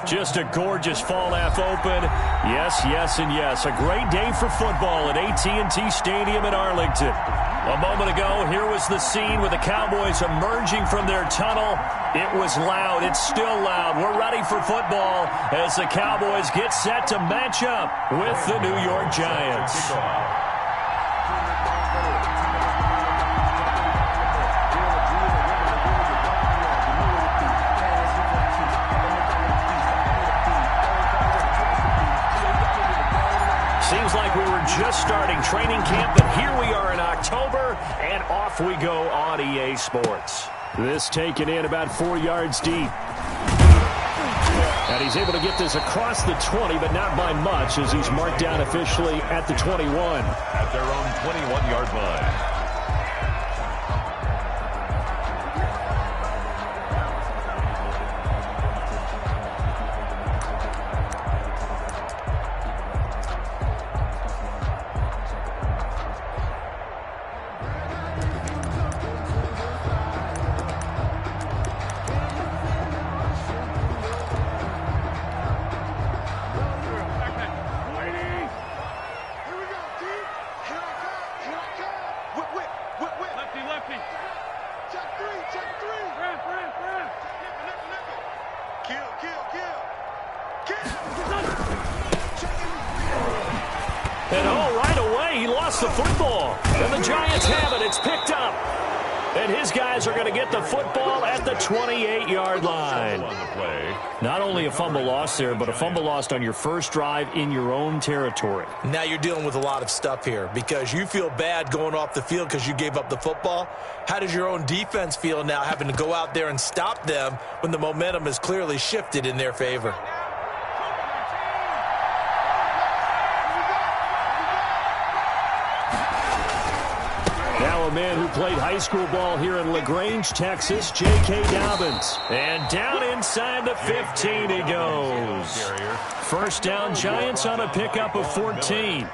Just a gorgeous fall-half open. Yes, yes, and yes. A great day for football at AT&T Stadium in Arlington. A moment ago, here was the scene with the Cowboys emerging from their tunnel. It was loud. It's still loud. We're ready for football as the Cowboys get set to match up with the New York Giants. Seems like we were just starting training camp, but here we are in October, and off we go on EA Sports. This taken in about 4 yards deep. And he's able to get this across the 20, but not by much, as he's marked down officially at the 21. At their own 21-yard line. And right away, he lost the football. And the Giants have it. It's picked up. And his guys are going to get the football at the 28-yard line. Not only a fumble lost there, but a fumble lost on your first drive in your own territory. Now you're dealing with a lot of stuff here because you feel bad going off the field because you gave up the football. How does your own defense feel now having to go out there and stop them when the momentum has clearly shifted in their favor? A man who played high school ball here in LaGrange, Texas, J.K. Dobbins. And down inside the 15 he goes. First down, Giants on a pickup of 14.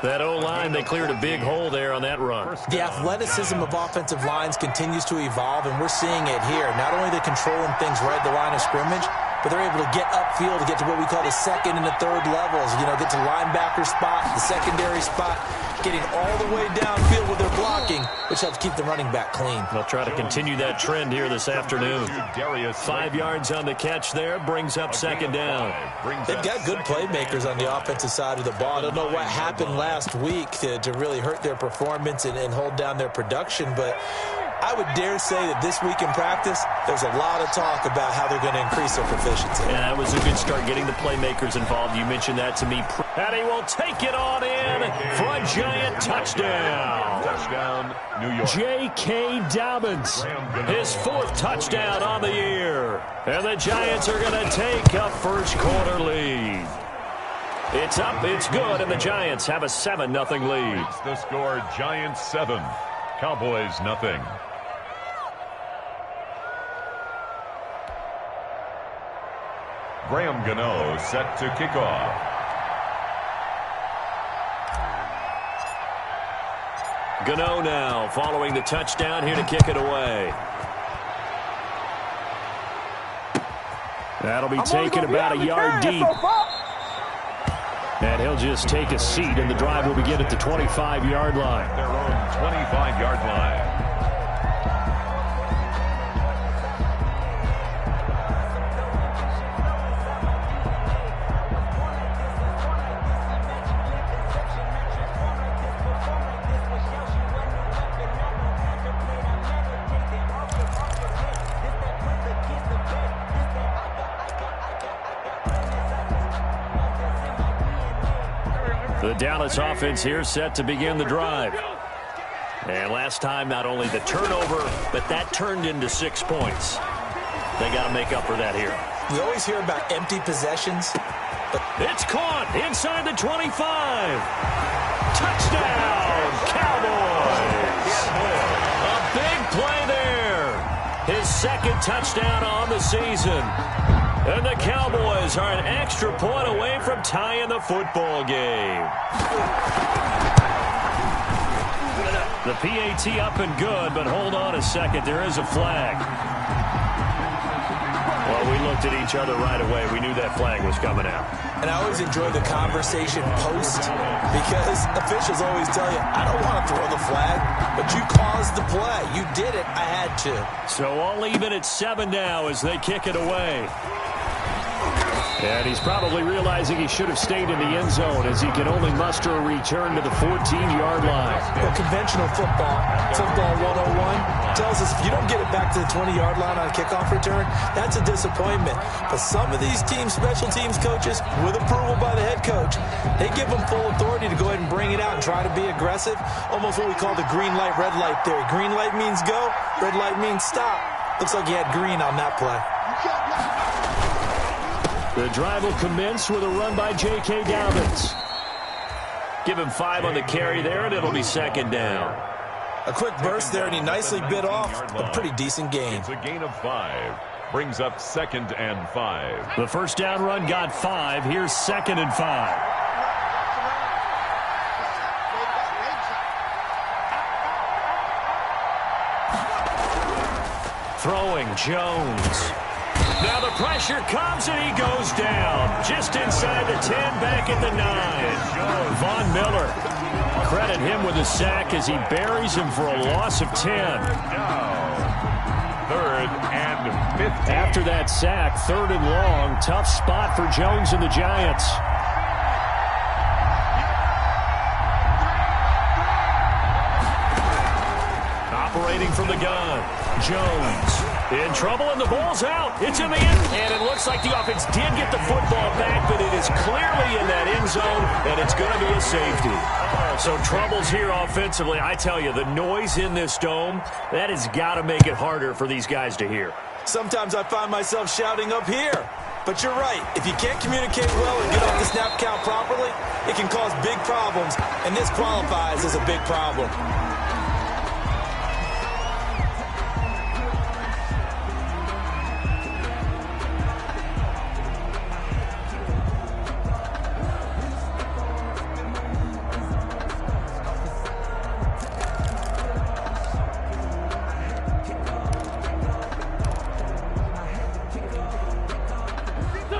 That O-line, they cleared a big hole there on that run. The athleticism of offensive lines continues to evolve, and we're seeing it here. Not only are they controlling things right at the line of scrimmage, but they're able to get upfield to get to what we call the second and the third levels. You know, get to linebacker spot, the secondary spot, getting all the way downfield with their blocking, which helps keep the running back clean. They'll try to continue that trend here this afternoon. 5 yards on the catch there, brings up second down. They've got good playmakers on the offensive side of the ball. I don't know what happened last week to really hurt their performance and hold down their production, but I would dare say that this week in practice, there's a lot of talk about how they're going to increase their proficiency. Yeah, that was a good start, getting the playmakers involved. You mentioned that to me. And he will take it on in for a Giant touchdown. Touchdown, New York. J.K. Dobbins, his fourth touchdown on the year. And the Giants are going to take a first quarter lead. It's up, it's good, and the Giants have a 7-0 lead. It's the score, Giants 7, Cowboys 0. Graham Gano set to kick off. Gano now following the touchdown here to kick it away. That'll be taken about a yard deep. And he'll just take a seat, and the drive will begin at the 25-yard line. Their own 25-yard line. The Dallas offense here set to begin the drive. And last time, not only the turnover, but that turned into 6 points. They got to make up for that here. We always hear about empty possessions. But it's caught inside the 25. Touchdown, Cowboys. A big play there. His second touchdown on the season. And the Cowboys are an extra point away from tying the football game. The PAT up and good, but hold on a second. There is a flag. Well, we looked at each other right away. We knew that flag was coming out. And I always enjoy the conversation post because officials always tell you, I don't want to throw the flag, but you caused the play. You did it. I had to. So all even at 7 now as they kick it away. And he's probably realizing he should have stayed in the end zone as he can only muster a return to the 14-yard line. Well, conventional football 101, tells us if you don't get it back to the 20-yard line on a kickoff return, that's a disappointment. But some of these special teams coaches, with approval by the head coach, they give them full authority to go ahead and bring it out and try to be aggressive, almost what we call the green light, red light theory. Green light means go, red light means stop. Looks like he had green on that play. The drive will commence with a run by J.K. Dobbins. Give him 5 on the carry there, and it'll be second down. A quick burst there, and he nicely bit off a pretty decent gain. It's a gain of 5. Brings up 2nd and 5. The first down run got 5. Here's 2nd and 5. Throwing Jones. Now the pressure comes and he goes down. Just inside the 10, back at the 9. Von Miller. Credit him with a sack as he buries him for a loss of 10. Now, 3rd and 15. After that sack, 3rd and long. Tough spot for Jones and the Giants. Operating from the gun. Jones in trouble, and the ball's out. It's in the end, and it looks like the offense did get the football back, but it is clearly in that end zone, and it's going to be a safety. So troubles here offensively. I tell you, the noise in this dome, that has got to make it harder for these guys to hear. Sometimes I find myself shouting up here. But you're right. If you can't communicate well and get off the snap count properly, it can cause big problems, and this qualifies as a big problem.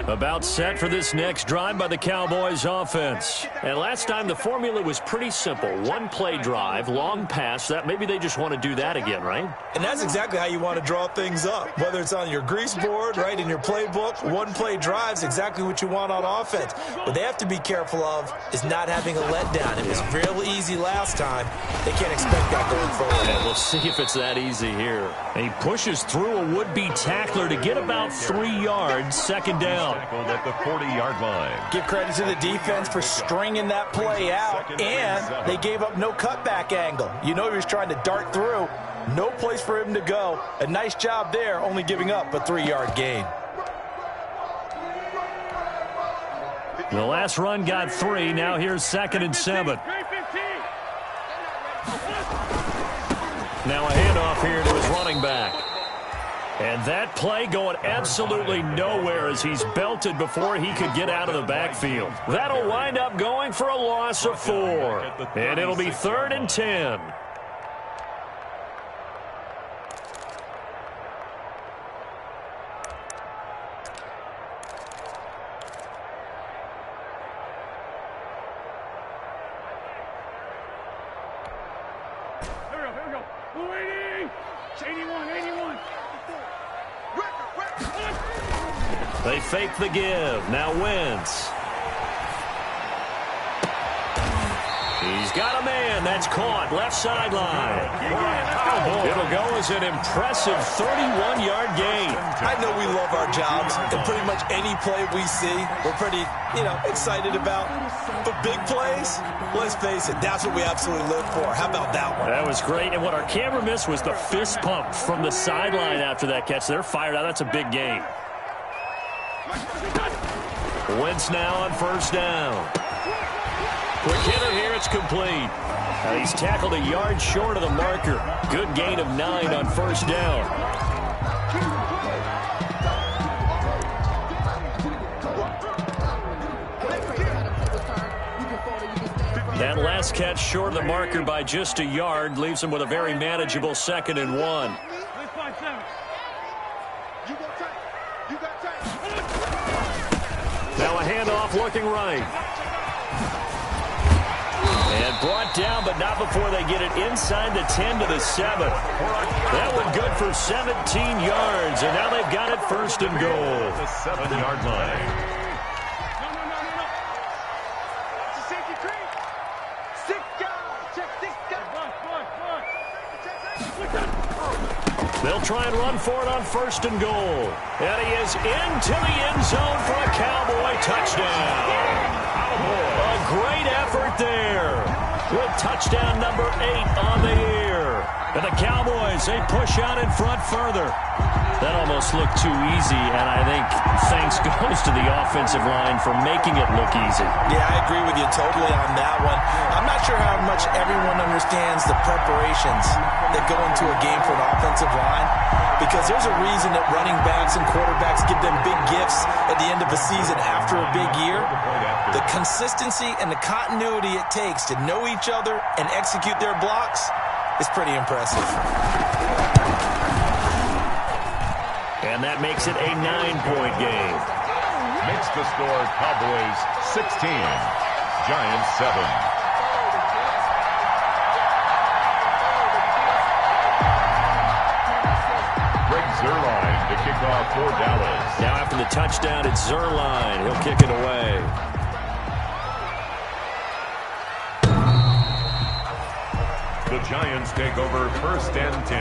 About set for this next drive by the Cowboys offense. And last time the formula was pretty simple. One play drive, long pass. That maybe they just want to do that again, right? And that's exactly how you want to draw things up. Whether it's on your grease board, right, in your playbook, one play drive's exactly what you want on offense. What they have to be careful of is not having a letdown. It was real easy last time. They can't expect that going forward. And we'll see if it's that easy here. And he pushes through a would-be tackler to get about 3 yards, second down. At the 40-yard line. Give credit to the defense for stringing that play out, and they gave up no cutback angle. You know he was trying to dart through. No place for him to go. A nice job there, only giving up a 3-yard gain. The last run got 3. Now here's 2nd and 7. Now a handoff here to his running back. And that play going absolutely nowhere as he's belted before he could get out of the backfield. That'll wind up going for a loss of 4. And it'll be 3rd and 10. Here we go. 80. 81. They fake the give. Now Wentz. He's got a man. That's caught. Left sideline. It'll go as an impressive 31-yard gain. I know we love our jobs, and pretty much any play we see, we're pretty, excited about. But big plays, let's face it, that's what we absolutely live for. How about that one? That was great. And what our camera missed was the fist pump from the sideline after that catch. They're fired out. That's a big gain. Wentz now on first down. Quick hitter here. It's complete. Now he's tackled a yard short of the marker. Good gain of 9 on first down. That last catch short of the marker by just a yard leaves him with a very manageable 2nd and 1. a handoff looking right. And brought down, but not before they get it inside the 10 to the 7. That one good for 17 yards, and now they've got it first and goal. The 7-yard line. No. It's a safety creep. 6 guys. Check 6 guys. They'll try and run for it on first and goal. And he is into the end zone for a Cowboy touchdown. A great effort there with touchdown number 8 on the year. And the Cowboys, they push out in front further. That almost looked too easy, and I think thanks goes to the offensive line for making it look easy. Yeah, I agree with you totally on that one. I'm not sure how much everyone understands the preparations that go into a game for an offensive line, because there's a reason that running backs and quarterbacks give them big gifts at the end of a season after a big year. The consistency and the continuity it takes to know each other and execute their blocks is pretty impressive. And that makes it a 9-point game. Makes the score Cowboys 16, Giants 7. Greg Zuerlein to kick off for Dallas. Now after the touchdown, it's Zuerlein. He'll kick it away. The Giants take over first and 10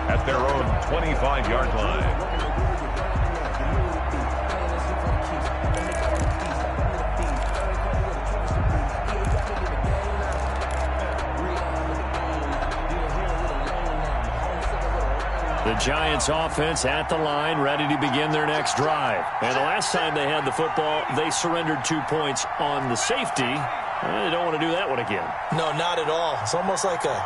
at their own 25-yard line. The Giants offense at the line, ready to begin their next drive. And the last time they had the football, they surrendered 2 points on the safety. They don't want to do that one again. No, not at all. It's almost like a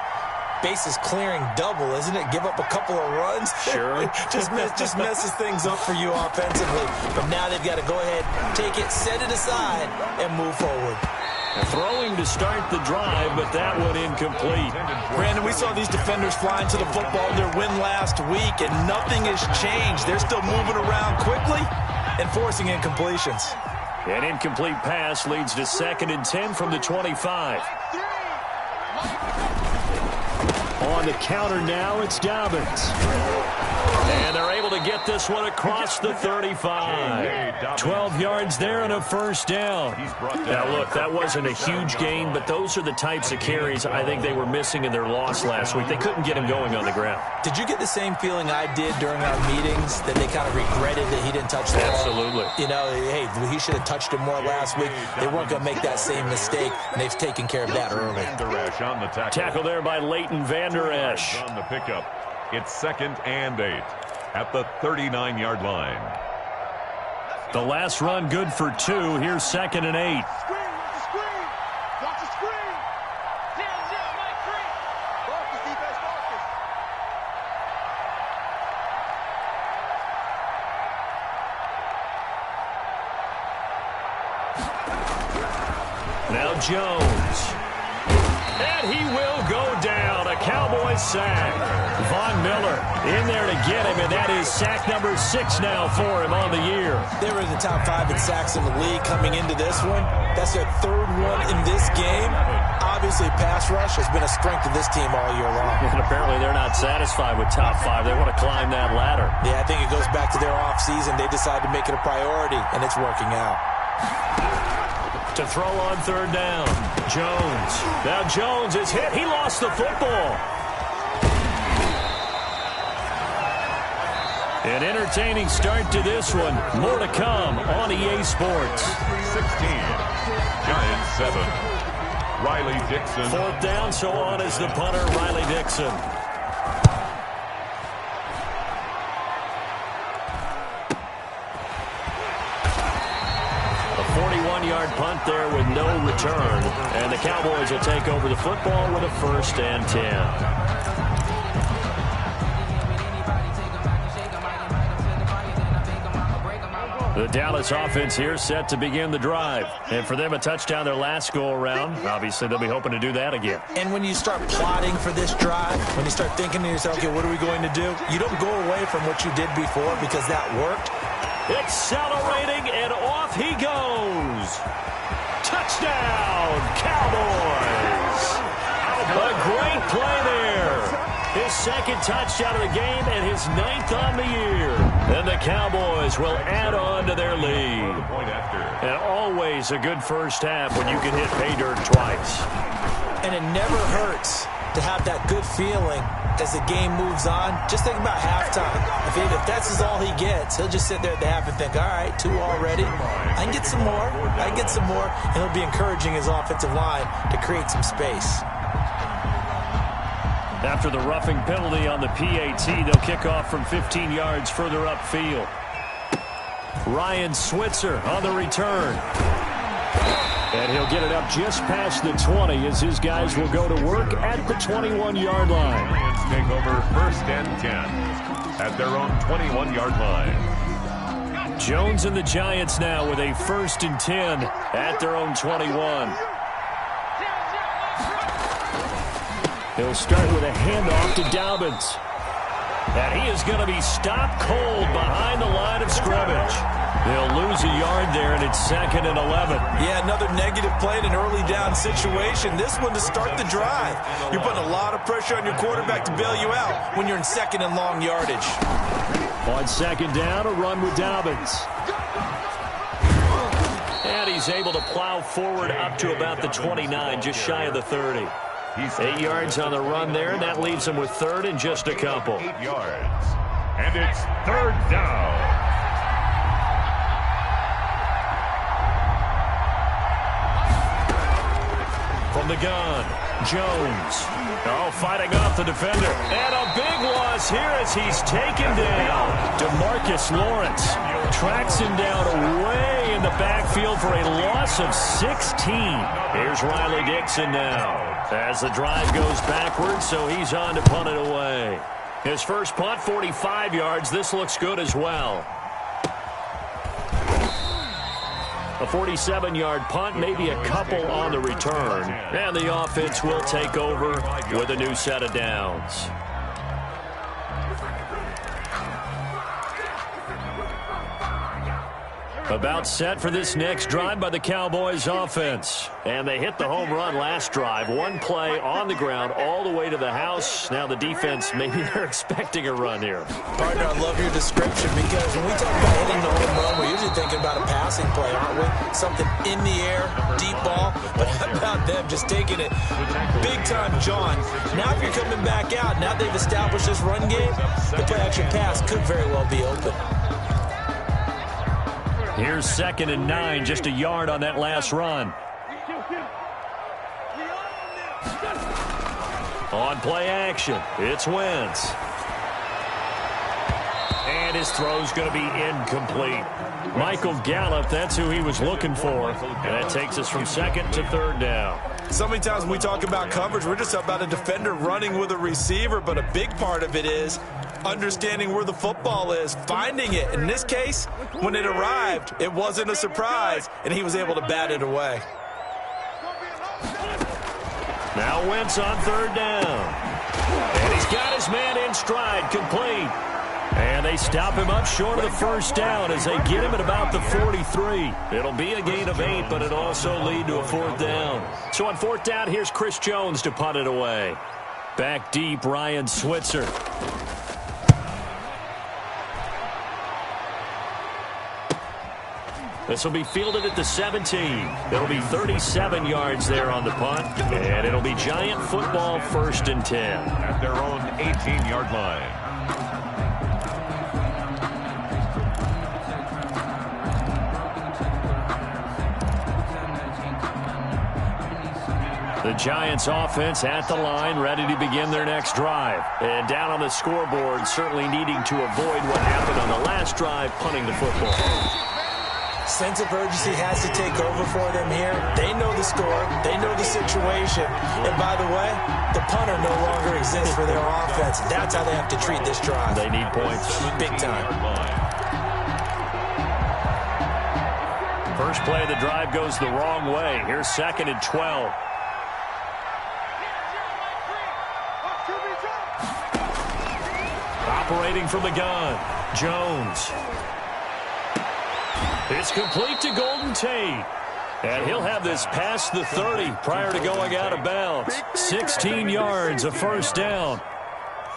bases clearing double, isn't it? Give up a couple of runs. Sure. just messes things up for you offensively. But now they've got to go ahead, take it, set it aside, and move forward. Throwing to start the drive, but that one incomplete. Brandon, we saw these defenders flying to the football in their win last week, and nothing has changed. They're still moving around quickly and forcing incompletions. An incomplete pass leads to 2nd and 10 from the 25. On the counter now, it's Dobbins. And they're able to get this one across the 35. 12 yards there and a first down. Now, look, that wasn't a huge gain, but those are the types of carries I think they were missing in their loss last week. They couldn't get him going on the ground. Did you get the same feeling I did during our meetings, that they kind of regretted that he didn't touch the ball? Absolutely. You know, hey, he should have touched it more last week. They weren't going to make that same mistake, and they've taken care of that early. On the tackle there by Leighton Vander Esch. On the pickup, it's 2nd and 8 at the 39-yard line. The last run good for 2. Here's 2nd and 8. Now Jones. And he will go down. A Cowboys sack. Von Miller in there to get him, and that is sack number 6 now for him on the year. They were in the top 5 in sacks in the league coming into this one. That's their 3rd one in this game. Obviously, pass rush has been a strength of this team all year long. And apparently they're not satisfied with top 5. They want to climb that ladder. Yeah, I think it goes back to their offseason. They decided to make it a priority, and it's working out. To throw on 3rd down. Jones. Now Jones is hit. He lost the football. An entertaining start to this one. More to come on EA Sports. 16. Giants 7. Riley Dixon. 4th down, so on is the punter, Riley Dixon. A 41-yard punt there with no return. And the Cowboys will take over the football with a 1st and 10. The Dallas offense here set to begin the drive. And for them, a touchdown their last go-around. Obviously, they'll be hoping to do that again. And when you start plotting for this drive, when you start thinking to yourself, okay, what are we going to do? You don't go away from what you did before because that worked. Accelerating, and off he goes. second touchdown of the game and his 9th on the year. And the Cowboys will add on to their lead. And always a good first half when you can hit pay dirt twice. And it never hurts to have that good feeling as the game moves on. Just think about halftime. If that's all he gets, he'll just sit there at the half and think, all right, 2 already. I can get some more. I can get some more. And he'll be encouraging his offensive line to create some space. After the roughing penalty on the PAT, they'll kick off from 15 yards further upfield. Ryan Switzer on the return. And he'll get it up just past the 20 as his guys will go to work at the 21-yard line. Lions take over 1st and 10 at their own 21-yard line. Jones and the Giants now with a 1st and 10 at their own 21. He'll start with a handoff to Dobbins. And he is going to be stopped cold behind the line of scrimmage. They'll lose a yard there, and it's 2nd and 11. Yeah, another negative play in an early down situation. This one to start the drive. You're putting a lot of pressure on your quarterback to bail you out when you're in 2nd and long yardage. On 2nd down, a run with Dobbins. And he's able to plow forward up to about the 29, just shy of the 30. 8 yards on the run there, and that leaves him with 3rd and just a couple. 8 yards. And it's 3rd down. From the gun, Jones. Oh, fighting off the defender. And a big loss here as he's taken down. DeMarcus Lawrence tracks him down away in the backfield for a loss of 16. Here's Riley Dixon now as the drive goes backwards, so he's on to punt it away. His first punt, 45 yards. This looks good as well. A 47-yard punt, maybe a couple on the return. And the offense will take over with a new set of downs. About set for this next drive by the Cowboys offense. And they hit the home run last drive. One play on the ground all the way to the house. Now the defense, maybe they're expecting a run here. Partner, I love your description because when we talk about hitting the home run, we're usually thinking about a passing play, aren't we? Something in the air, deep ball. But how about them just taking it big time, John? Now if you're coming back out, now they've established this run game, the play-action pass could very well be open. Here's 2nd and 9, just a yard on that last run. On play action, it's Wentz. And his throw's going to be incomplete. Michael Gallup, that's who he was looking for. And that takes us from 2nd to 3rd down. So many times when we talk about coverage, we're just about a defender running with a receiver, but a big part of it is understanding where the football is, finding it. In this case, when it arrived, it wasn't a surprise, and he was able to bat it away. Now Wentz on 3rd down. And he's got his man in stride, complete. And they stop him up short of the first down as they get him at about the 43. It'll be a gain of 8, but it'll also lead to a 4th down. So on 4th down, here's Chris Jones to punt it away. Back deep, Ryan Switzer. This will be fielded at the 17. It'll be 37 yards there on the punt. And it'll be Giant football 1st and 10. At their own 18-yard line. The Giants offense at the line, ready to begin their next drive. And down on the scoreboard, certainly needing to avoid what happened on the last drive, punting the football. Sense of urgency has to take over for them here. They know the score. They know the situation. And by the way, the punter no longer exists for their offense. That's how they have to treat this drive. They need points. Big time. First play of the drive goes the wrong way. Here's 2nd and 12. Operating from the gun, Jones. It's complete to Golden Tate. And he'll have this past the 30 prior to going out of bounds. 16 yards, a 1st down.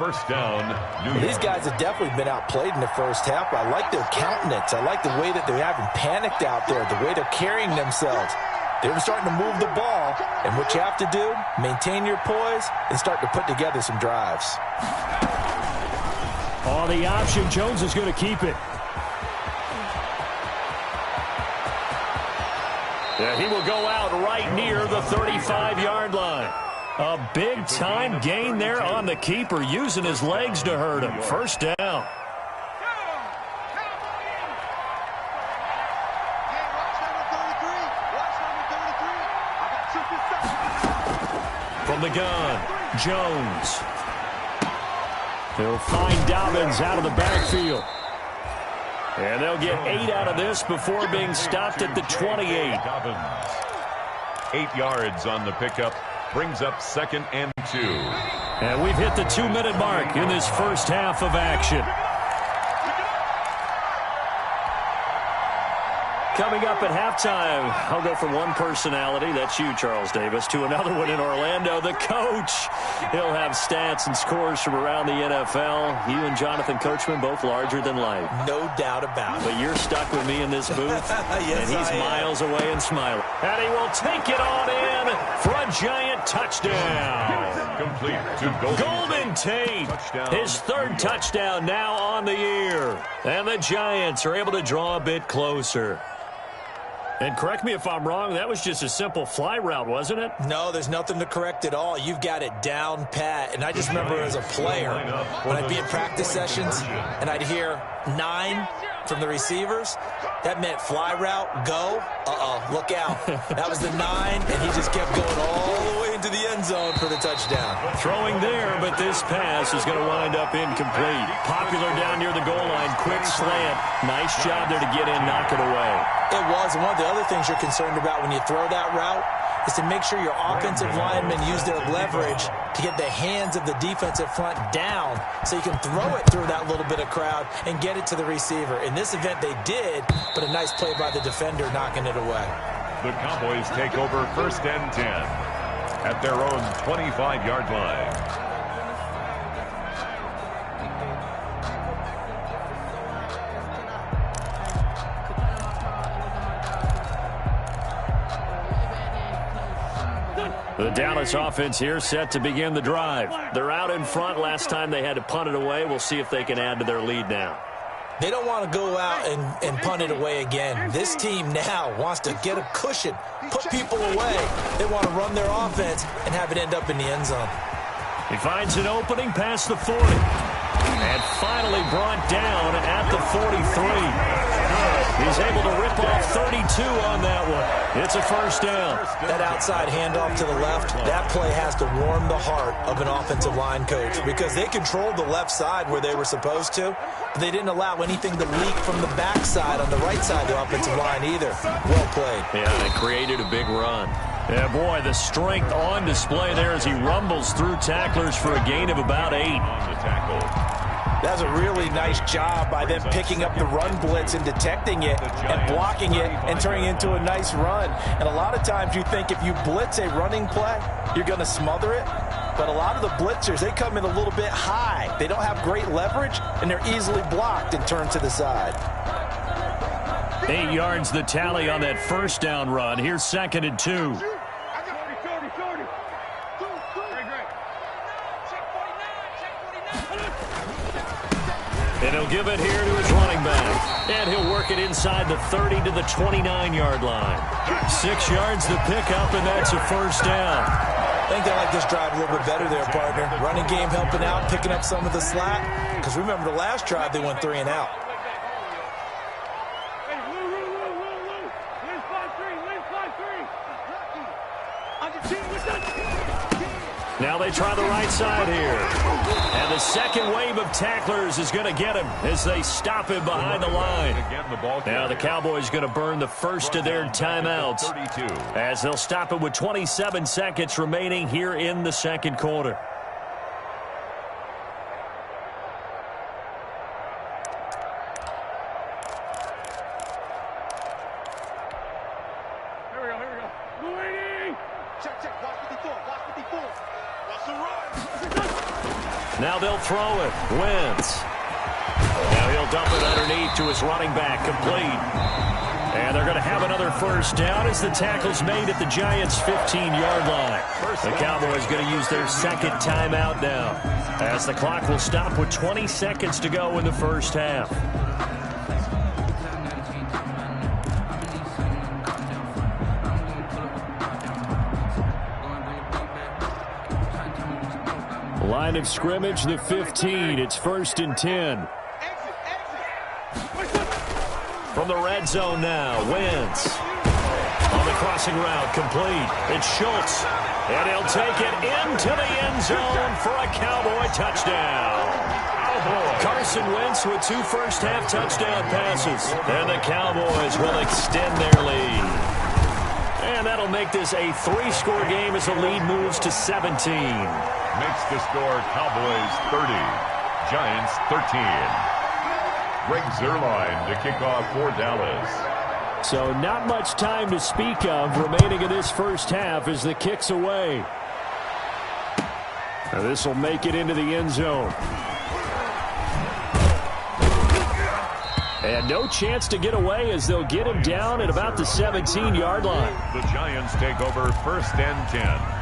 first down, New York. These guys have definitely been outplayed in the first half. I like their countenance. I like the way that they're having panicked out there, the way they're carrying themselves. They're starting to move the ball, and what you have to do, maintain your poise and start to put together some drives. On the option, Jones is going to keep it. Yeah, he will go out right near the 35-yard line. A big-time gain there on the keeper, using his legs to hurt him. First down. From the gun, Jones. He'll find Dobbins out of the backfield. And they'll get 8 out of this before being stopped at the 28. Dobbins. 8 yards on the pickup. Brings up 2nd and 2. And we've hit the 2-minute mark in this first half of action. Coming up at halftime, I'll go from one personality, that's you, Charles Davis, to another one in Orlando, the coach. He'll have stats and scores from around the NFL. You and Jonathan Coachman, both larger than life. No doubt about it. But you're stuck with me in this booth, Yes, and he's miles away and smiling. And he will take it on in for a giant touchdown. Complete to Golden Tate, his 3rd touchdown now on the year. And the Giants are able to draw a bit closer. And correct me if I'm wrong, that was just a simple fly route, wasn't it? No, there's nothing to correct at all. You've got it down pat. And I just remember as a player, when I'd be in practice sessions and I'd hear 9 from the receivers, that meant fly route, go, look out. That was the 9, and he just kept going all the way into the end zone for the touchdown. Throwing there, but this pass is going to wind up incomplete. Popular down near the goal line, quick slant. Nice job there to get in, knock it away. It was, and one of the other things you're concerned about when you throw that route is to make sure your offensive linemen use their leverage to get the hands of the defensive front down so you can throw it through that little bit of crowd and get it to the receiver. In this event, they did, but a nice play by the defender knocking it away. The Cowboys take over 1st and 10 at their own 25-yard line. The Dallas offense here set to begin the drive. They're out in front. Last time they had to punt it away. We'll see if they can add to their lead now. They don't want to go out and punt it away again. This team now wants to get a cushion, put people away. They want to run their offense and have it end up in the end zone. He finds an opening past the 40. And finally brought down at the 43. He's able to rip off 32 on that one. It's a first down. That outside handoff to the left, that play has to warm the heart of an offensive line coach because they controlled the left side where they were supposed to, but they didn't allow anything to leak from the backside on the right side of the offensive line either. Well played. Yeah, they created a big run. Yeah, boy, the strength on display there as he rumbles through tacklers for a gain of about 8. On the tackle. That was a really nice job by them picking up the run blitz and detecting it and blocking it and turning it into a nice run. And a lot of times you think if you blitz a running play, you're going to smother it. But a lot of the blitzers, they come in a little bit high. They don't have great leverage, and they're easily blocked and turned to the side. 8 yards the tally on that first down run. Here's 2nd and 2. And he'll give it here to his running back. And he'll work it inside the 30 to the 29-yard line. 6 yards the pickup, and that's a first down. I think they like this drive a little bit better there, partner. Running game helping out, picking up some of the slack. Because remember the last drive, they went 3 and out. Now they try the right side here. And the second wave of tacklers is going to get him as they stop him behind the line. Now the Cowboys going to burn the first of their timeouts as they'll stop it with 27 seconds remaining here in the second quarter. Now they'll throw it. Wentz. Now he'll dump it underneath to his running back. Complete. And they're going to have another first down as the tackle's made at the Giants' 15-yard line. The Cowboys going to use their second timeout now, as the clock will stop with 20 seconds to go in the first half. Line of scrimmage, the 15. It's 1st and 10. From the red zone now, Wentz. On the crossing route, complete. It's Schultz. And he'll take it into the end zone for a Cowboy touchdown. Carson Wentz with 2 first-half touchdown passes. And the Cowboys will extend their lead. And that'll make this a 3-score game as the lead moves to 17. Makes the score Cowboys 30, Giants 13. Greg Zuerlein to kick off for Dallas. So not much time to speak of remaining in this first half as the kick's away. This will make it into the end zone. And no chance to get away as they'll get him down at about the 17-yard line. The Giants take over 1st and 10.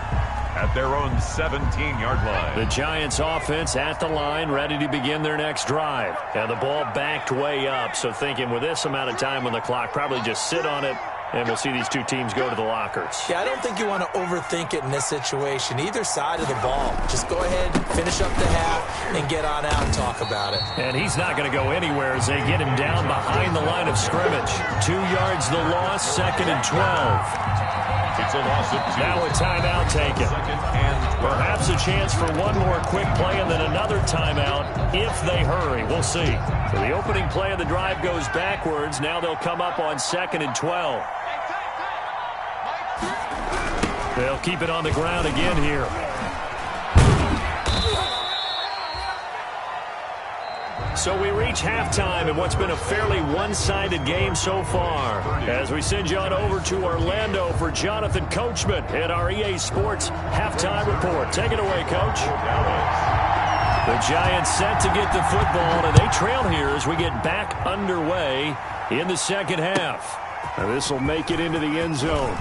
At their own 17-yard line. The Giants offense at the line, ready to begin their next drive. And the ball backed way up, so thinking with this amount of time on the clock, probably just sit on it, and we'll see these two teams go to the lockers. Yeah, I don't think you want to overthink it in this situation. Either side of the ball. Just go ahead, finish up the half, and get on out and talk about it. And he's not going to go anywhere as they get him down behind the line of scrimmage. 2 yards the loss, 2nd and 12. It's a loss of 2. Now a timeout taken. Perhaps a chance for one more quick play and then another timeout if they hurry. We'll see. So the opening play of the drive goes backwards. Now they'll come up on 2nd and 12. They'll keep it on the ground again here. So we reach halftime in what's been a fairly one-sided game so far. As we send you on over to Orlando for Jonathan Coachman at our EA Sports Halftime Report. Take it away, Coach. The Giants set to get the football, and they trail here as we get back underway in the second half. Now this will make it into the end zone.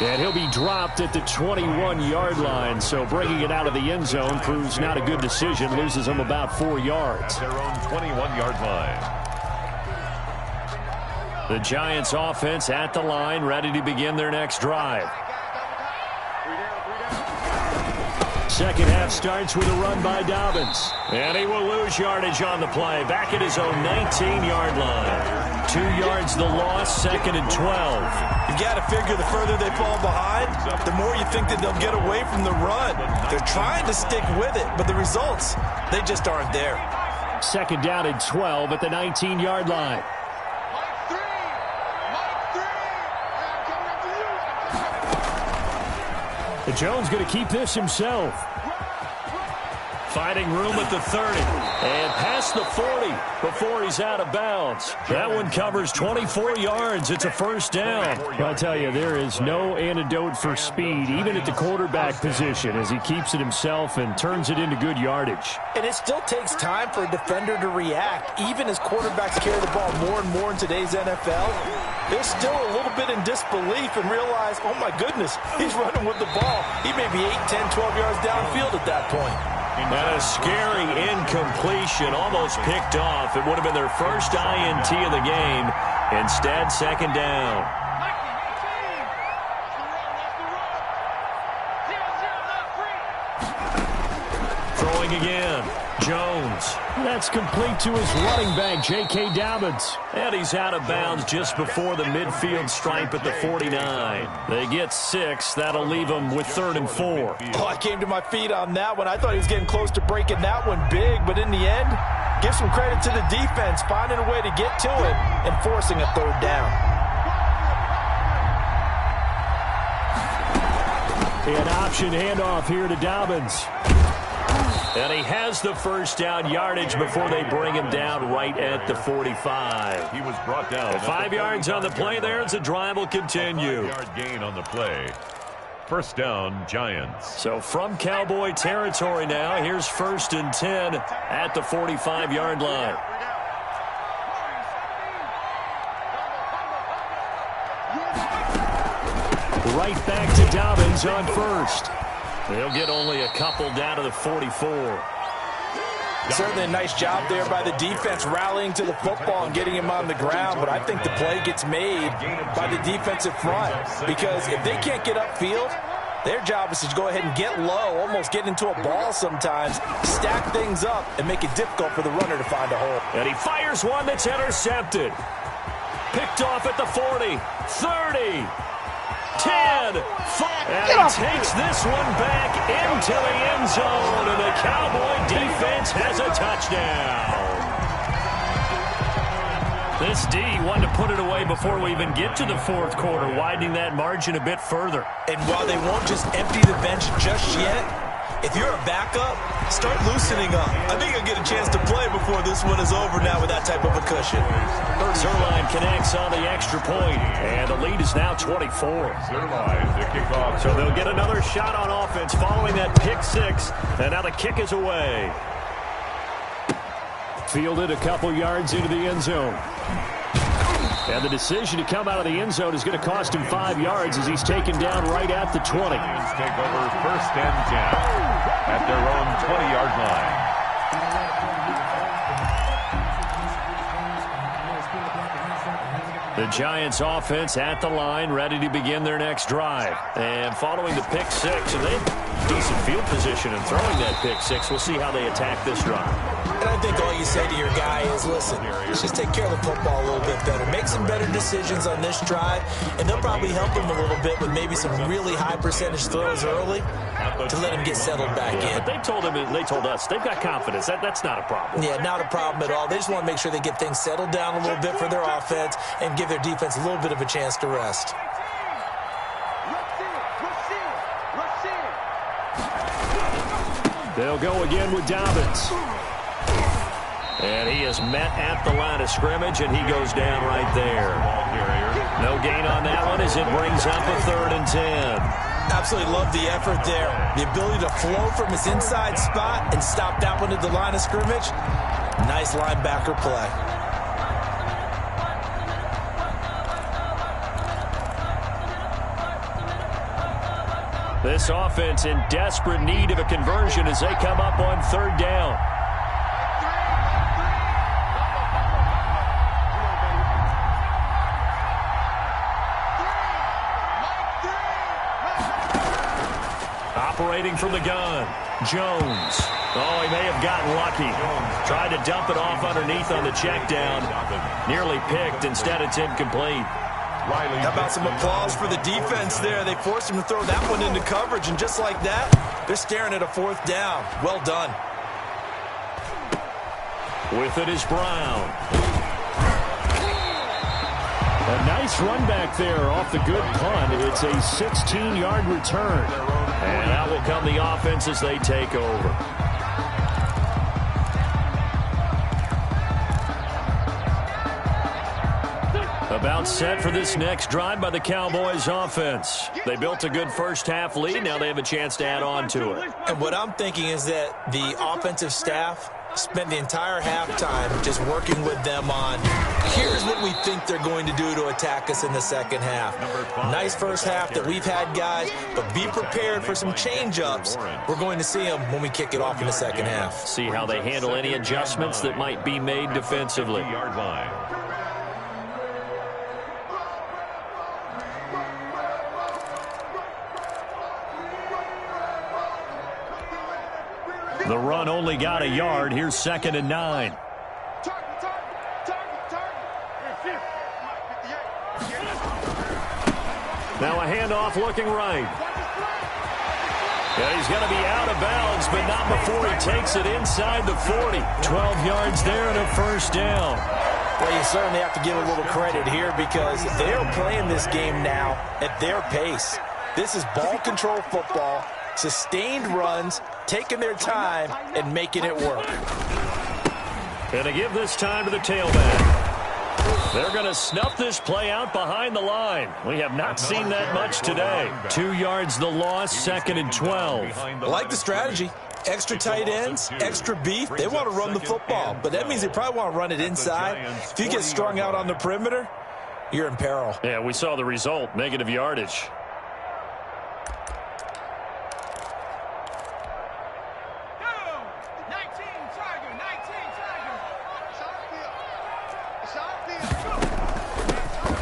And he'll be dropped at the 21-yard line, so bringing it out of the end zone proves not a good decision. Loses him about 4 yards. At their own 21-yard line. The Giants offense at the line, ready to begin their next drive. Second half starts with a run by Dobbins. And he will lose yardage on the play. Back at his own 19-yard line. 2 yards the loss, 2nd and 12. You got to figure the further they fall behind, the more you think that they'll get away from the run. They're trying to stick with it, but the results, they just aren't there. 2nd down and 12 at the 19-yard line. And Jones going to keep this himself. Finding room at the 30. And past the 40 before he's out of bounds. That one covers 24 yards. It's a first down. I'll tell you, there is no antidote for speed, even at the quarterback position, as he keeps it himself and turns it into good yardage. And it still takes time for a defender to react, even as quarterbacks carry the ball more and more in today's NFL. They're still a little bit in disbelief and realize, oh my goodness, he's running with the ball. He may be 8, 10, 12 yards downfield at that point. And a scary incompletion, almost picked off. It would have been their first INT of the game. Instead, 2nd down. Throwing again. Jones. That's complete to his running back, J.K. Dobbins. And he's out of bounds just before the midfield stripe at the 49. They get 6. That'll leave them with 3rd and 4. Oh, I came to my feet on that one. I thought he was getting close to breaking that one big, but in the end, give some credit to the defense, finding a way to get to it and forcing a 3rd down. An option handoff here to Dobbins. And he has the first down yardage before they bring him down right at the 45. He was brought down. 5 yards on the play there as the drive will continue. 5-yard gain on the play. first down, Giants. So from Cowboy territory now, here's 1st and 10 at the 45-yard line. Right back to Dobbins on first. They'll get only a couple down to the 44. Certainly a nice job there by the defense rallying to the football and getting him on the ground, but I think the play gets made by the defensive front because if they can't get upfield, their job is to go ahead and get low, almost get into a ball sometimes, stack things up, and make it difficult for the runner to find a hole. And he fires one that's intercepted. Picked off at the 40, 30, 10, 5, and he takes this one back into the end zone, and the Cowboy defense has a touchdown. This D wanted to put it away before we even get to the fourth quarter, widening that margin a bit further. And while they won't just empty the bench just yet, if you're a backup, start loosening up. I think you'll get a chance to play before this one is over now with that type of a cushion. Zerline connects on the extra point, and the lead is now 24. Zerline to kick off. So they'll get another shot on offense following that pick six, and now the kick is away. Fielded a couple yards into the end zone. And the decision to come out of the end zone is going to cost him 5 yards as he's taken down right at the 20. Lions take over 1st and 10 at their own 20-yard line. The Giants offense at the line, ready to begin their next drive. And following the pick six, and they have decent field position and throwing that pick six. We'll see how they attack this drive. And I think all you say to your guy is, listen, let's just take care of the football a little bit better. Make some better decisions on this drive, and they'll probably help him a little bit with maybe some really high percentage throws early to let him get settled back in. But they told us they've got confidence. That's not a problem. Yeah, not a problem at all. They just want to make sure they get things settled down a little bit for their offense and give their defense a little bit of a chance to rest. They'll go again with Dobbins. And he is met at the line of scrimmage, and he goes down right there. No gain on that one as it brings up a 3rd and 10. Absolutely love the effort there. The ability to flow from his inside spot and stop that one at the line of scrimmage. Nice linebacker play. This offense in desperate need of a conversion as they come up on 3rd down. Operating from the gun, Jones. Oh, he may have gotten lucky. Tried to dump it off underneath on the check down. Nearly picked. Instead, it's incomplete. How about some applause for the defense there? They forced him to throw that one into coverage, and just like that, they're staring at a 4th down. Well done. With it is Brown. A nice run back there off the good punt. It's a 16-yard return. And out will come the offense as they take over. About set for this next drive by the Cowboys offense. They built a good first-half lead. Now they have a chance to add on to it. And what I'm thinking is that the offensive staff spent the entire halftime just working with them on, here's what we think they're going to do to attack us in the second half. Nice first half that we've had, guys, but be prepared for some change-ups. We're going to see them when we kick it off in the second half. See how they handle any adjustments that might be made defensively. The run only got a yard. Here's 2nd and 9. Now a handoff looking right. Yeah, he's going to be out of bounds, but not before he takes it inside the 40. 12 yards there and a 1st down. Well, you certainly have to give a little credit here because they're playing this game now at their pace. This is ball control football. Sustained runs, taking their time, and making it work. And they give this time to the tailback. They're going to snuff this play out behind the line. We have not seen that much today. 2 yards the loss, 2nd and 12. I like the strategy. Extra tight ends, extra beef. They want to run the football, but that means they probably want to run it inside. If you get strung out on the perimeter, you're in peril. Yeah, we saw the result, negative yardage.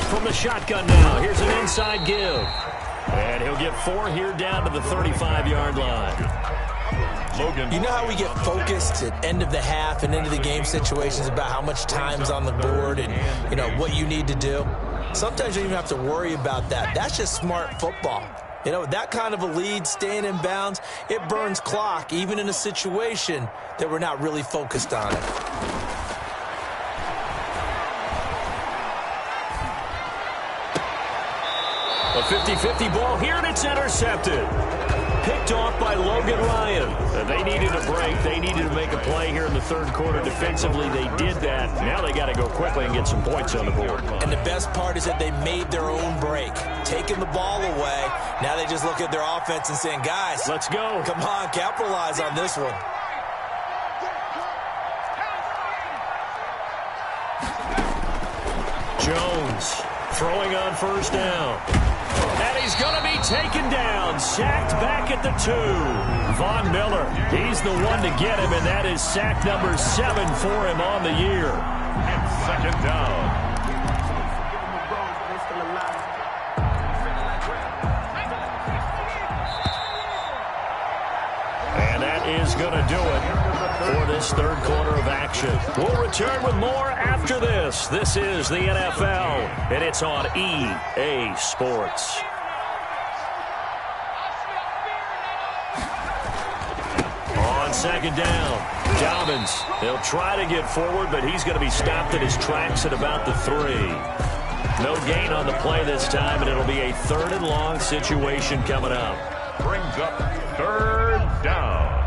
From the shotgun now, here's an inside give. And he'll get 4 here down to the 35-yard line. You know how we get focused at end of the half and into the game situations about how much time's on the board and, you know, what you need to do? Sometimes you don't even have to worry about that. That's just smart football. You know, that kind of a lead, staying in bounds, it burns clock, even in a situation that we're not really focused on it. A 50-50 ball here, and it's intercepted. Picked off by Logan Ryan. They needed a break. They needed to make a play here in the 3rd quarter. Defensively, they did that. Now they got to go quickly and get some points on the board. And the best part is that they made their own break. Taking the ball away. Now they just look at their offense and saying, guys, let's go. Come on, capitalize on this one. Jones throwing on 1st down. And he's going to be taken down. Sacked back at the 2. Von Miller, he's the one to get him, and that is sack number 7 for him on the year. And 2nd down. And that is going to do it for this 3rd quarter of action. We'll return with more after this. This is the NFL, and it's on EA Sports. On 2nd down, Dobbins. He'll try to get forward, but he's going to be stopped at his tracks at about the 3. No gain on the play this time, and it'll be a 3rd and long situation coming up. Brings up 3rd down.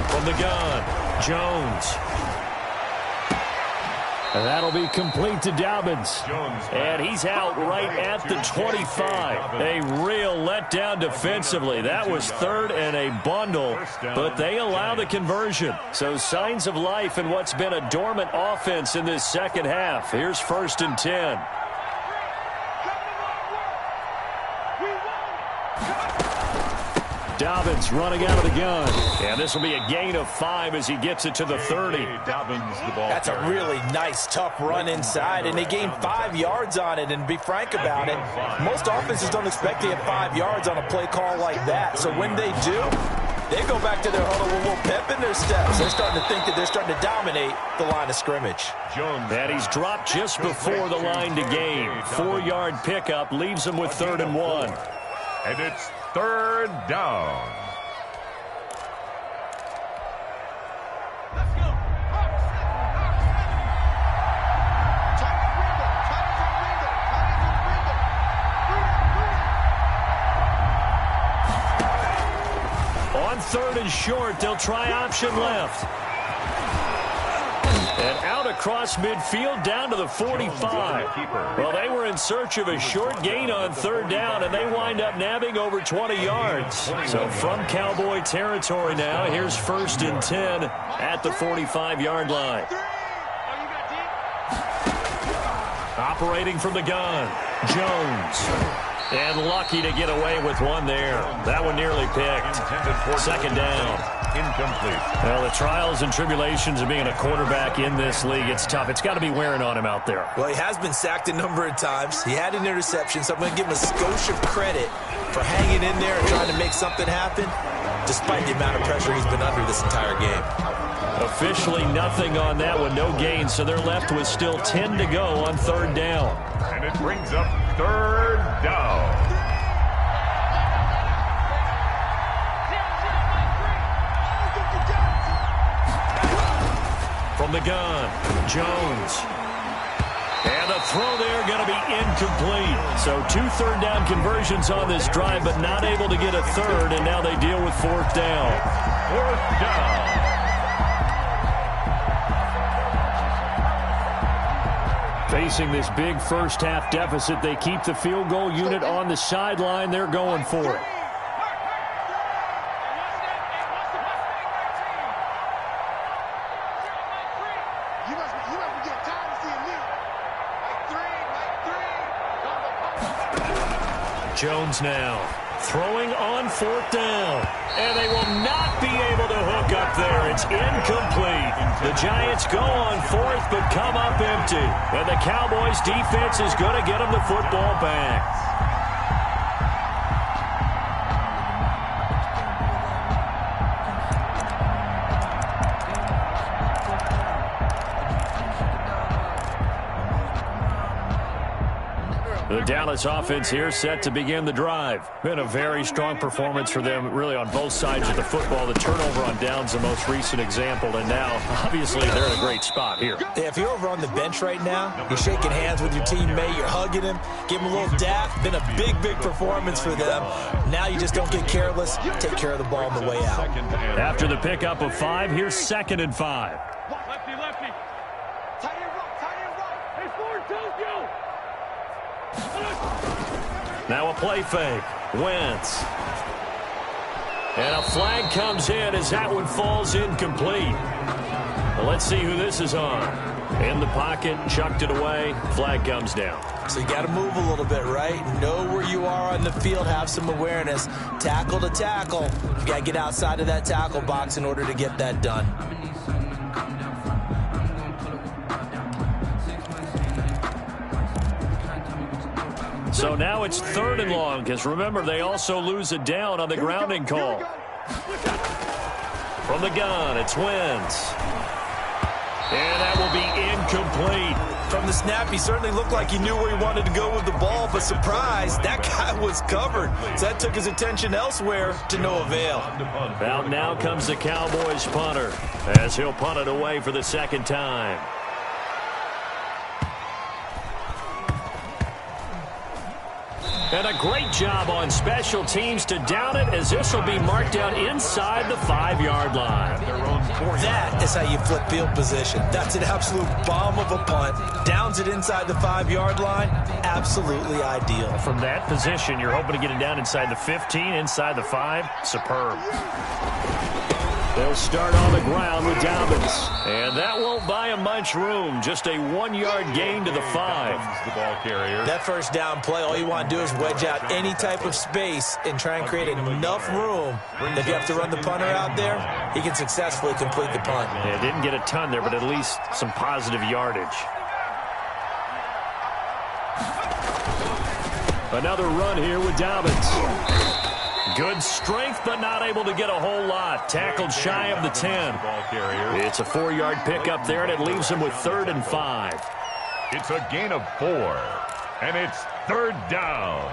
From the gun, Jones. And that'll be complete to Dobbins. And he's out right at the 25. A real letdown defensively. That was 3rd and a bundle, but they allow the conversion. So signs of life in what's been a dormant offense in this 2nd half. Here's 1st and 10. Dobbins running out of the gun. And this will be a gain of 5 as he gets it to the 30. That's a really nice, tough run inside, and they gained 5 yards on it. And to be frank about it, most offenses don't expect to get 5 yards on a play call like that. So when they do, they go back to their huddle with a little pep in their steps. They're starting to think that they're starting to dominate the line of scrimmage. And he's dropped just before the line to gain. 4-yard pickup leaves him with 3rd and 1. And it's 3rd down. On 3rd and short, they'll try option left. And out across midfield down to the 45. Well, they were in search of a short gain on 3rd down, and they wind up nabbing over 20 yards. So from Cowboy territory now, here's 1st and 10 at the 45-yard line. Operating from the gun, Jones. And lucky to get away with one there. That one nearly picked. 2nd down. Incomplete. Well, the trials and tribulations of being a quarterback in this league, it's tough. It's got to be wearing on him out there. Well, he has been sacked a number of times. He had an interception, so I'm going to give him a skosh of credit for hanging in there and trying to make something happen, despite the amount of pressure he's been under this entire game. Officially nothing on that one, no gain, so they're left with still 10 to go on 3rd down. And it brings up 3rd down. From the gun, Jones. And the throw there going to be incomplete. So 2 3rd down conversions on this drive, but not able to get a 3rd, and now they deal with 4th down. 4th down. Facing this big first-half deficit, they keep the field goal unit on the sideline. They're going for it. Jones now throwing on 4th down. And they will not be able to hook up there. It's incomplete. The Giants go on 4th but come up empty. And the Cowboys defense is going to get them the football back. The Dallas offense here set to begin the drive. Been a very strong performance for them really on both sides of the football. The turnover on downs the most recent example, and now obviously they're in a great spot here. Yeah, if you're over on the bench right now, you're shaking hands with your teammate, you're hugging him, give him a little dap. Been a big performance for them. Now you just don't get careless. Take care of the ball on the way out. After the pickup of 5, here's 2nd and 5. Lefty. Tight end right. Hey, forward, Tokyo. Now a play fake. Wentz. And a flag comes in as that one falls incomplete. Well, let's see who this is on. In the pocket, chucked it away. Flag comes down. So you got to move a little bit, right? Know where you are on the field. Have some awareness. Tackle to tackle. You got to get outside of that tackle box in order to get that done. So now it's 3rd and long, because remember, they also lose it down on the grounding call. From the gun, it's Wentz. And that will be incomplete. From the snap, he certainly looked like he knew where he wanted to go with the ball, but surprise, that guy was covered. So that took his attention elsewhere to no avail. Out now comes the Cowboys punter, as he'll punt it away for the 2nd time. And a great job on special teams to down it, as this will be marked down inside the 5-yard line. That is how you flip field position. That's an absolute bomb of a punt. Downs it inside the 5-yard line. Absolutely ideal. From that position, you're hoping to get it down inside the 15, inside the 5. Superb. They'll start on the ground with Dobbins. And that won't buy him much room. Just a 1-yard gain to the 5. The ball carrier. That first down play, all you want to do is wedge out any type of space and try and create enough room that if you have to run the punter out there, he can successfully complete the punt. Yeah, didn't get a ton there, but at least some positive yardage. Another run here with Dobbins. Good strength, but not able to get a whole lot. Tackled shy of the 10. It's a 4-yard pickup there, and it leaves him with 3rd and 5. It's a gain of 4, and it's 3rd down.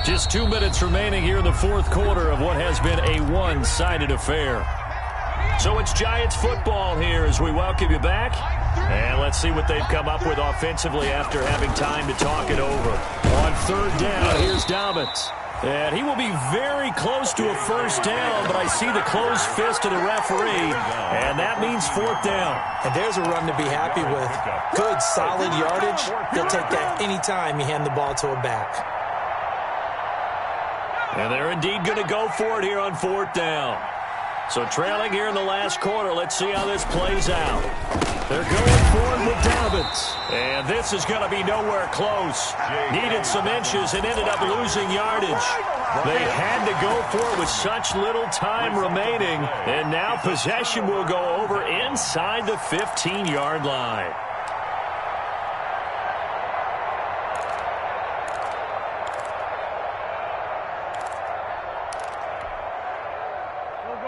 Just 2 minutes remaining here in the 4th quarter of what has been a one-sided affair. So it's Giants football here as we welcome you back. And let's see what they've come up with offensively after having time to talk it over. On 3rd down, here's Dobbins. And he will be very close to a first down, but I see the closed fist of the referee, and that means 4th down. And there's a run to be happy with. Good, solid yardage. They'll take that any time you hand the ball to a back. And they're indeed going to go for it here on 4th down. So trailing here in the last quarter, let's see how this plays out. They're going for it with Dobbins. And this is going to be nowhere close. Needed some inches and ended up losing yardage. They had to go for it with such little time remaining. And now possession will go over inside the 15-yard line.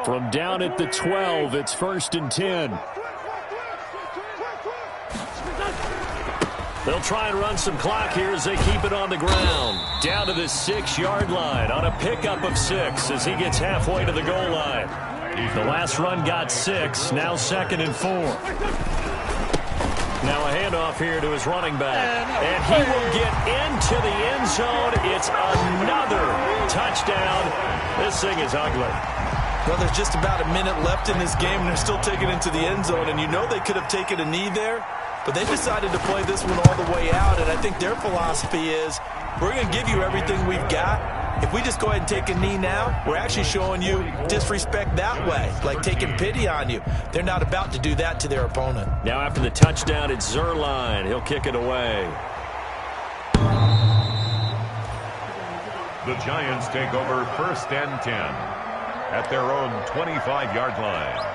From down at the 12, it's 1st and 10. They'll try and run some clock here as they keep it on the ground. Down to the 6-yard line on a pickup of 6 as he gets halfway to the goal line. The last run got 6, now 2nd and 4. Now a handoff here to his running back. And he will get into the end zone. It's another touchdown. This thing is ugly. Well, there's just about a minute left in this game, and they're still taking it to the end zone. And you know they could have taken a knee there, but they decided to play this one all the way out. And I think their philosophy is, we're going to give you everything we've got. If we just go ahead and take a knee now, we're actually showing you disrespect that way, like taking pity on you. They're not about to do that to their opponent. Now after the touchdown, it's Zerline. He'll kick it away. The Giants take over 1st and 10 at their own 25-yard line.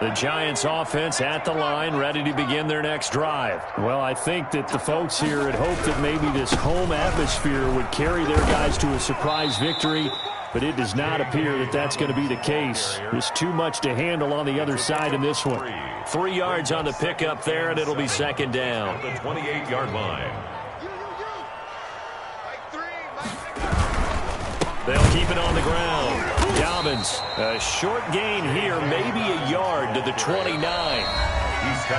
The Giants offense at the line, ready to begin their next drive. Well, I think that the folks here had hoped that maybe this home atmosphere would carry their guys to a surprise victory, but it does not appear that that's going to be the case. There's too much to handle on the other side in this one. 3 yards on the pickup there, and it'll be 2nd down. The 28-yard line. They'll keep it on the ground. Dobbins, a short gain here, maybe a yard to the 29.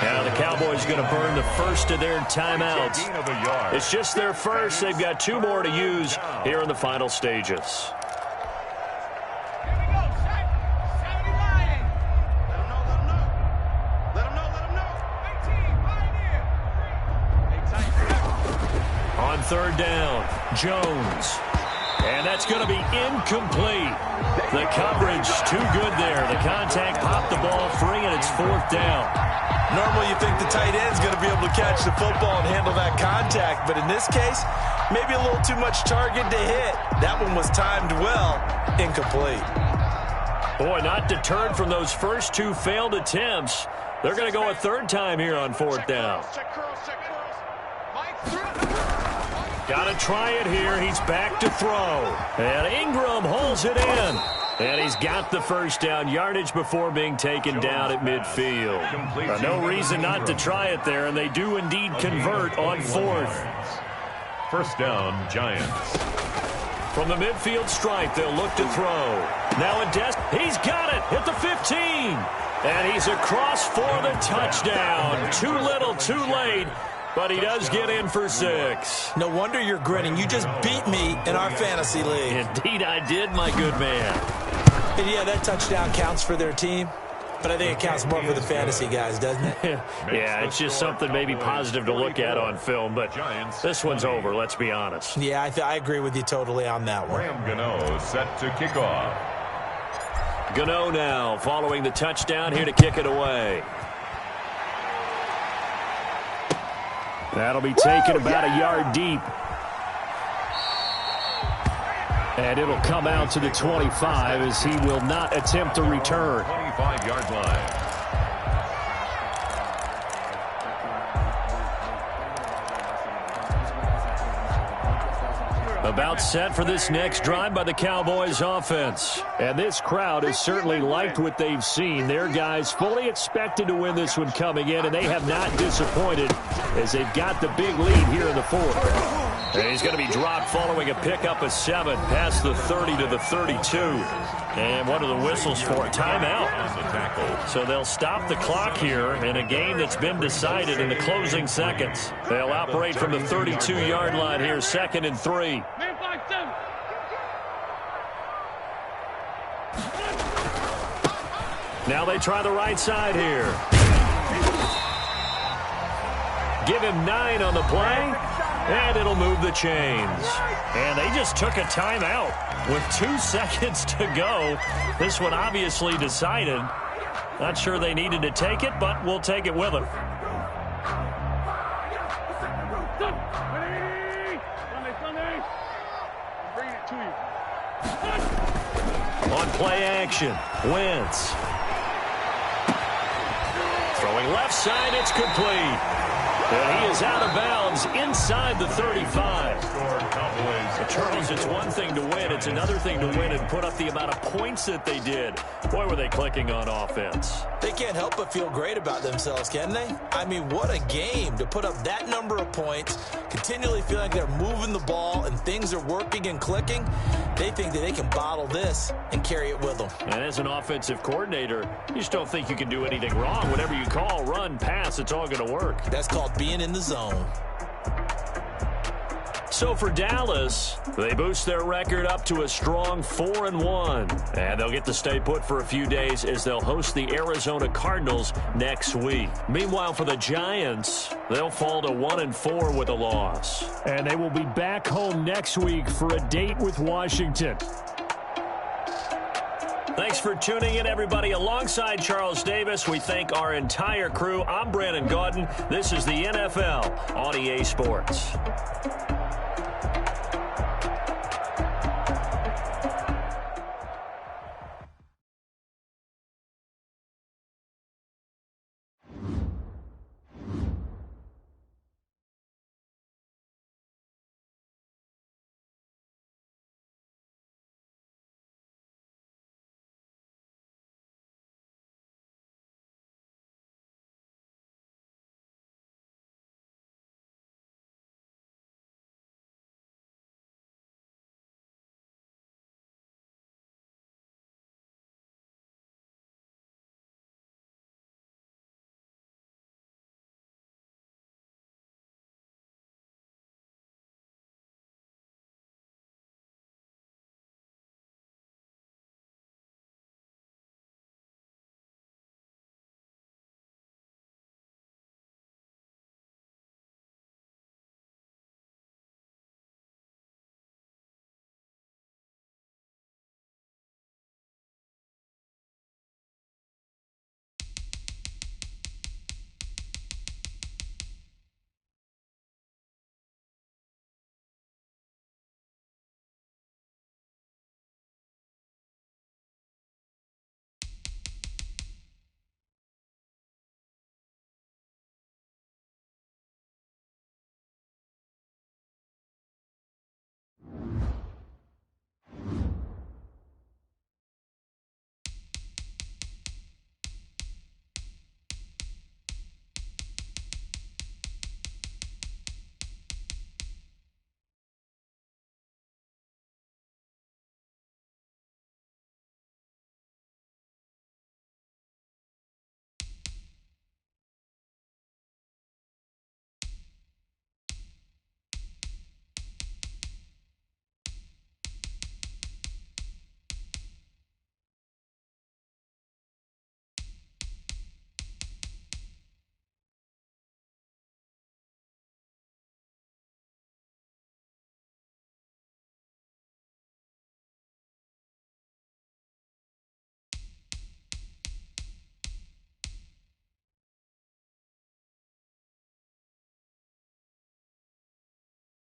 Now the Cowboys going to burn the first of their timeouts. It's just their first. They've got 2 more to use here in the final stages. On 3rd down, Jones. And that's going to be incomplete. The coverage too good there. The contact popped the ball free, and it's 4th down. Normally you think the tight end's going to be able to catch the football and handle that contact, but in this case, maybe a little too much target to hit. That one was timed well, incomplete. Boy, not deterred from those first 2 failed attempts. They're going to go a 3rd time here on 4th down. Got to try it here. He's back to throw. And Ingram holds it in. And he's got the first down yardage before being taken down at midfield. No reason not to try it there, and they do indeed convert on 4th. 1st down, Giants. From the midfield stripe, they'll look to throw. Now he's got it at the 15. And he's across for the touchdown. Too little, too late. But he does get in for 6. No wonder you're grinning. You just beat me in our fantasy league. Indeed I did, my good man. And yeah, that touchdown counts for their team, but I think it counts more for the fantasy guys, doesn't it? Yeah, it's just something maybe positive to look at on film, but this one's over, let's be honest. Yeah, I agree with you totally on that one. Graham Gano set to kick off. Gano now following the touchdown here to kick it away. That'll be taken about a yard deep. And it'll come out to the 25 as he will not attempt to return. 25-yard line. About set for this next drive by the Cowboys offense. And this crowd has certainly liked what they've seen. Their guys fully expected to win this one coming in, and they have not disappointed as they've got the big lead here in the 4th. And he's going to be dropped following a pickup of 7 past the 30 to the 32. And what are the whistles for? Timeout. So they'll stop the clock here in a game that's been decided in the closing seconds. They'll operate from the 32-yard line here, 2nd and 3. Now they try the right side here. Give him 9 on the play, and it'll move the chains. And they just took a timeout with 2 seconds to go. This one obviously decided. Not sure they needed to take it, but we'll take it with them. On play action, Wentz. Throwing left side, it's complete. And he is out of bounds inside the 35. Charles, it's one thing to win. It's another thing to win and put up the amount of points that they did. Boy, were they clicking on offense. They can't help but feel great about themselves, can they? I mean, what a game to put up that number of points, continually feeling like they're moving the ball and things are working and clicking. They think that they can bottle this and carry it with them. And as an offensive coordinator, you just don't think you can do anything wrong. Whatever you call, run, pass, it's all going to work. That's called being in the zone. So for Dallas, they boost their record up to a strong 4-1. And they'll get to stay put for a few days as they'll host the Arizona Cardinals next week. Meanwhile, for the Giants, they'll fall to 1-4 with a loss. And they will be back home next week for a date with Washington. Thanks for tuning in, everybody. Alongside Charles Davis, we thank our entire crew. I'm Brandon Gaudin. This is the NFL on EA Sports.